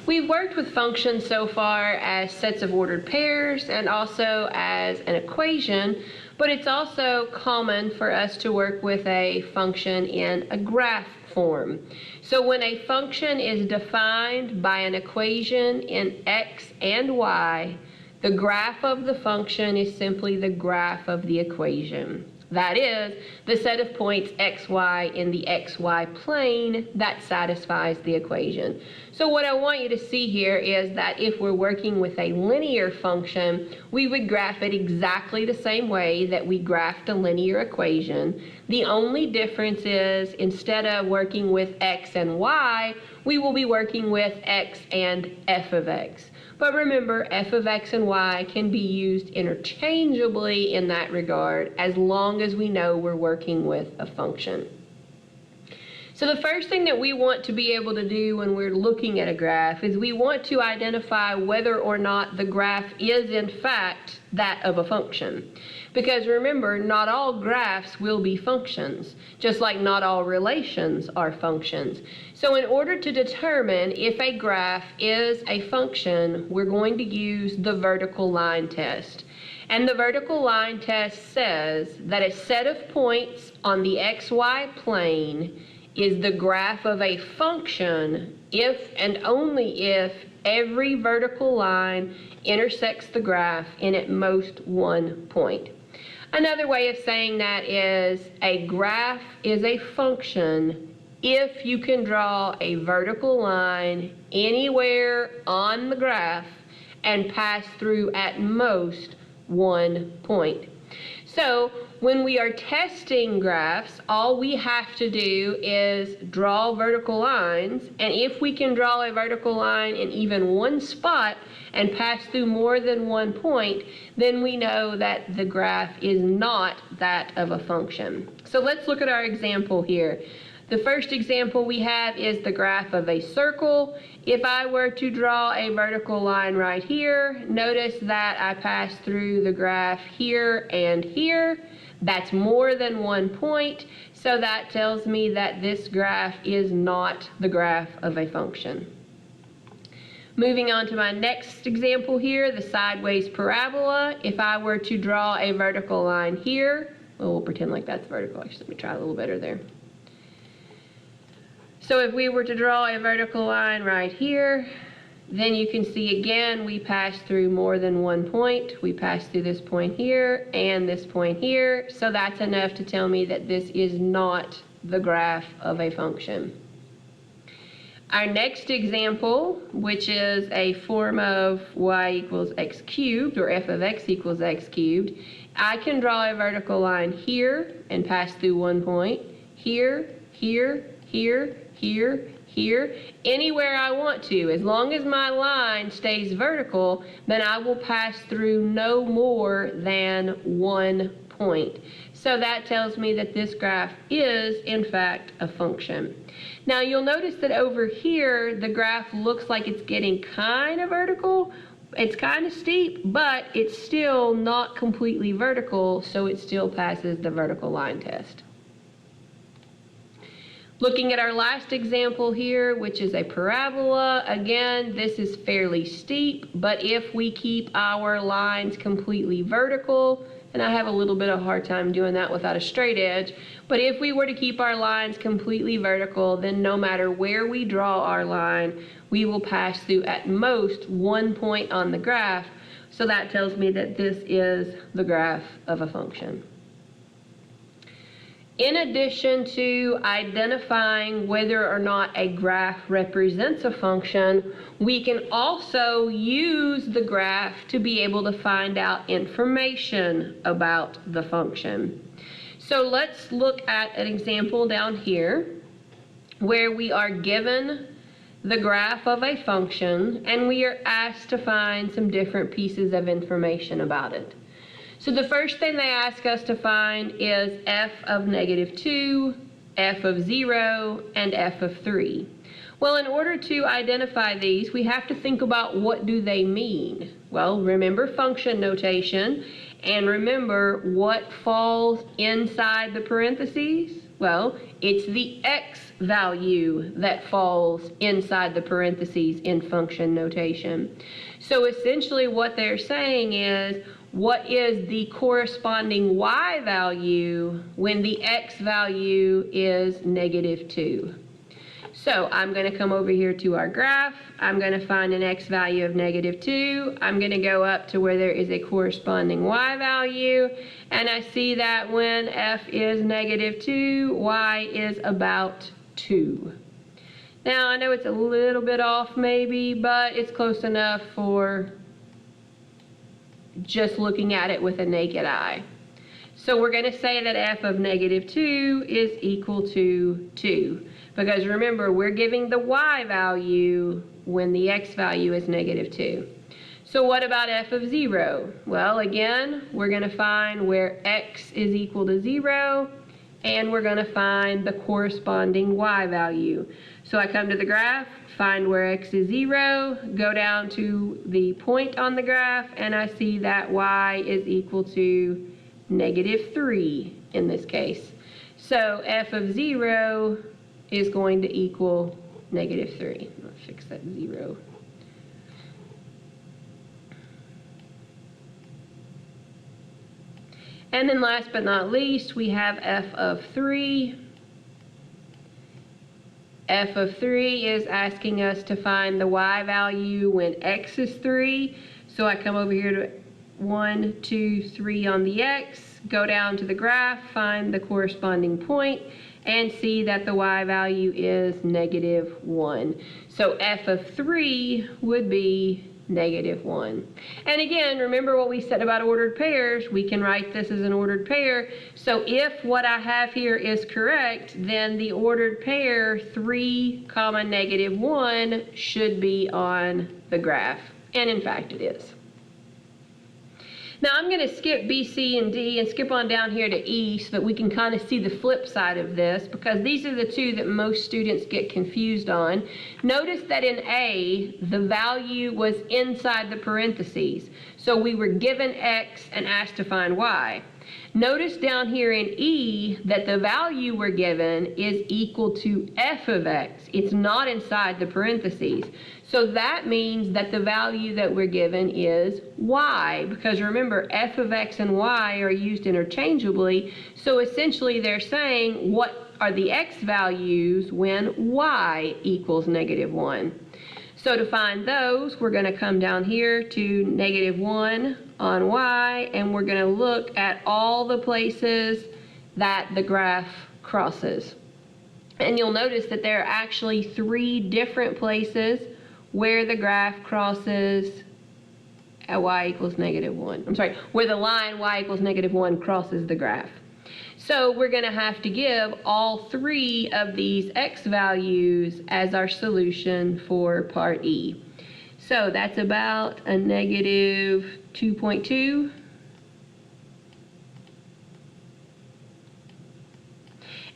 We've worked with functions so far as sets of ordered pairs and also as an equation, but it's also common for us to work with a function in a graph form. So when a function is defined by an equation in x and y, the graph of the function is simply the graph of the equation. That is, the set of points xy in the xy plane that satisfies the equation. So what I want you to see here is that if we're working with a linear function, we would graph it exactly the same way that we graphed a linear equation. The only difference is instead of working with x and y, we will be working with x and f of x. But remember, f of x and y can be used interchangeably in that regard as long as we know we're working with a function. So the first thing that we want to be able to do when we're looking at a graph is we want to identify whether or not the graph is in fact that of a function. Because remember, not all graphs will be functions, just like not all relations are functions. So in order to determine if a graph is a function, we're going to use the vertical line test. And the vertical line test says that a set of points on the xy plane is the graph of a function if and only if every vertical line intersects the graph in at most one point. Another way of saying that is a graph is a function if you can draw a vertical line anywhere on the graph and pass through at most one point. So when we are testing graphs, all we have to do is draw vertical lines, and if we can draw a vertical line in even one spot and pass through more than one point, then we know that the graph is not that of a function. So let's look at our example here. The first example we have is the graph of a circle. If I were to draw a vertical line right here, notice that I pass through the graph here and here. That's more than one point, so that tells me that this graph is not the graph of a function. Moving on to my next example here, the sideways parabola. If I were to draw a vertical line here, well, we'll pretend like that's vertical. Actually, let me try a little better there. So if we were to draw a vertical line right here, then you can see again we pass through more than one point. We pass through this point here and this point here. So that's enough to tell me that this is not the graph of a function. Our next example, which is a form of y equals x cubed, or f of x equals x cubed, I can draw a vertical line here and pass through one point, here, here, here, here, here, anywhere I want to. As long as my line stays vertical, then I will pass through no more than one point. So that tells me that this graph is, in fact, a function. Now you'll notice that over here, the graph looks like it's getting kind of vertical. It's kind of steep, but it's still not completely vertical, so it still passes the vertical line test. Looking at our last example here, which is a parabola, again, this is fairly steep, but if we keep our lines completely vertical, and I have a little bit of a hard time doing that without a straight edge, but if we were to keep our lines completely vertical, then no matter where we draw our line, we will pass through at most one point on the graph, so that tells me that this is the graph of a function. In addition to identifying whether or not a graph represents a function, we can also use the graph to be able to find out information about the function. So let's look at an example down here where we are given the graph of a function and we are asked to find some different pieces of information about it. So the first thing they ask us to find is f of -2, f of 0, and f of 3. Well, in order to identify these, we have to think about what do they mean. Well, remember function notation, and remember what falls inside the parentheses? Well, it's the x value that falls inside the parentheses in function notation. So essentially what they're saying is, what is the corresponding y value when the x value is -2? So I'm going to come over here to our graph. I'm going to find an x value of -2. I'm going to go up to where there is a corresponding y value, and I see that when f is -2, y is about 2. Now I know it's a little bit off maybe, but it's close enough for just looking at it with a naked eye. So we're going to say that f of -2 is equal to 2. Because remember, we're giving the y value when the x value is -2. So what about f of 0? Well, again, we're going to find where x is equal to 0, and we're going to find the corresponding y value. So I come to the graph, find where x is 0, go down to the point on the graph, and I see that y is equal to -3 in this case. So f of 0 is going to equal -3. Let's fix that 0. And then last but not least, we have f of 3. F of 3 is asking us to find the y value when x is 3. So I come over here to 1, 2, 3 on the x, go down to the graph, find the corresponding point, and see that the y value is -1. So f of 3 would be -1. And again, remember what we said about ordered pairs. We can write this as an ordered pair. So if what I have here is correct, then the ordered pair 3, -1 should be on the graph. And in fact, it is. Now I'm going to skip B, C, and D and skip on down here to E so that we can kind of see the flip side of this, because these are the two that most students get confused on. Notice that in A, the value was inside the parentheses. So we were given X and asked to find Y. Notice down here in E that the value we're given is equal to f of x. It's not inside the parentheses. So that means that the value that we're given is y, because remember, f of x and y are used interchangeably. So essentially they're saying, what are the x values when y equals -1? So to find those, we're going to come down here to -1 on y, and we're going to look at all the places that the graph crosses. And you'll notice that there are actually 3 different places where the graph crosses at y equals -1. I'm sorry, where the line y equals -1 crosses the graph. So we're going to have to give all 3 of these x values as our solution for part E. So that's about a -2.2.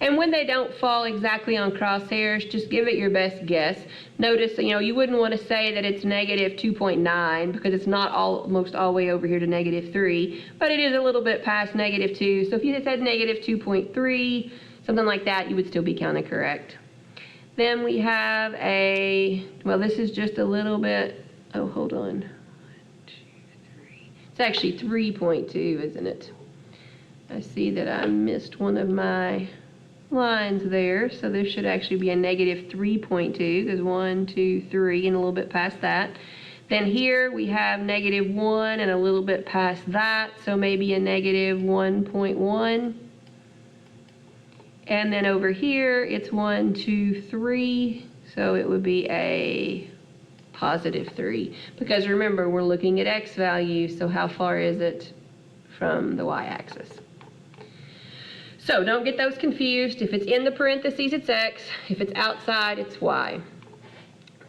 And when they don't fall exactly on crosshairs, just give it your best guess. Notice, you wouldn't want to say that it's -2.9 because it's not almost all the way over here to -3, but it is a little bit past -2. So if you said -2.3, something like that, you would still be kind of correct. Then we have this is just a little bit, hold on. 1, 2, 3. It's actually 3.2, isn't it? I see that I missed one of my lines there, so there should actually be a -3.2, because 1, 2, 3, and a little bit past that. Then here we have -1 and a little bit past that, so maybe a -1.1. And then over here it's 1, 2, 3, so it would be a +3, because remember, we're looking at x values, so how far is it from the y-axis? So don't get those confused. If it's in the parentheses, it's x. If it's outside, it's y.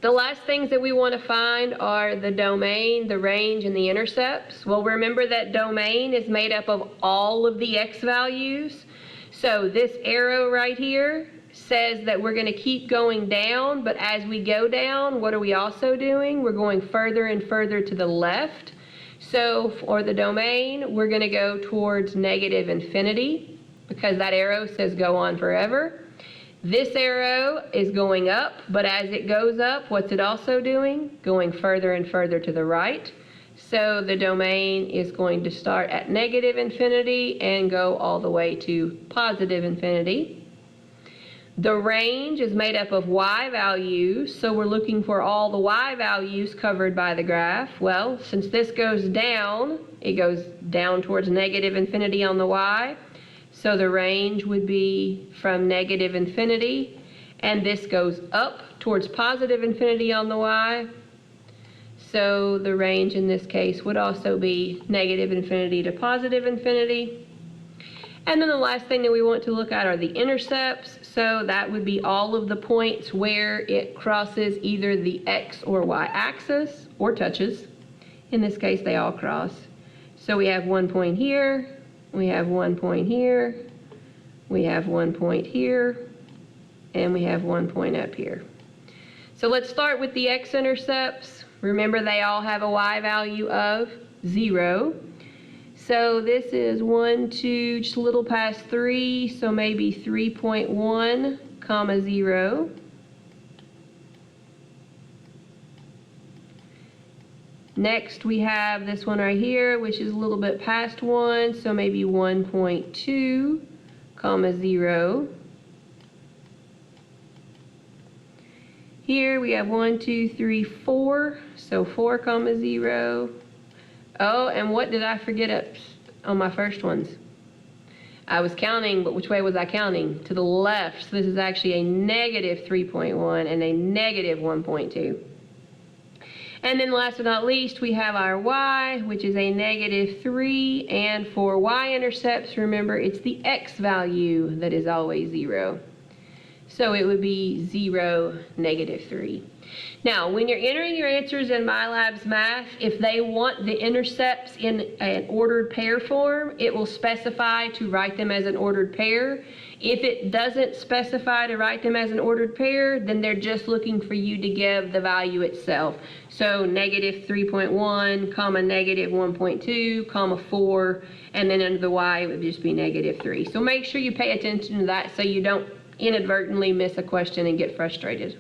The last things that we want to find are the domain, the range, and the intercepts. Well, remember that domain is made up of all of the x values. So this arrow right here says that we're going to keep going down, but as we go down, what are we also doing? We're going further and further to the left. So for the domain, we're going to go towards -infinity. because that arrow says go on forever. This arrow is going up, but as it goes up, what's it also doing? Going further and further to the right. So the domain is going to start at negative infinity and go all the way to positive infinity. The range is made up of y values, so we're looking for all the y values covered by the graph. Well, since this goes down, it goes down towards negative infinity on the y. So the range would be from negative infinity, and this goes up towards positive infinity on the y. So the range in this case would also be negative infinity to positive infinity. And then the last thing that we want to look at are the intercepts. So that would be all of the points where it crosses either the x or y axis or touches. In this case, they all cross. So we have 1 point here. We have 1 point here, we have 1 point here, and we have 1 point up here. So let's start with the x-intercepts. Remember, they all have a y value of 0. So this is 1, 2, just a little past 3, so maybe 3.1, comma 0. Next, we have this one right here, which is a little bit past 1, so maybe 1.2, comma 0. Here we have 1, 2, 3, 4, so 4, comma 0. Oh, and what did I forget up on my first ones? I was counting, but which way was I counting? To the left. So this is actually a negative 3.1 and a negative 1.2. And then last but not least, we have our y, which is a negative 3. And for y-intercepts, remember, it's the x value that is always 0. So it would be 0, negative 3. Now, when you're entering your answers in MyLabs Math, if they want the intercepts in an ordered pair form, it will specify to write them as an ordered pair. If it doesn't specify to write them as an ordered pair, then they're just looking for you to give the value itself. So negative 3.1, comma negative 1.2, comma 4, and then under the y, it would just be negative 3. So make sure you pay attention to that so you don't inadvertently miss a question and get frustrated.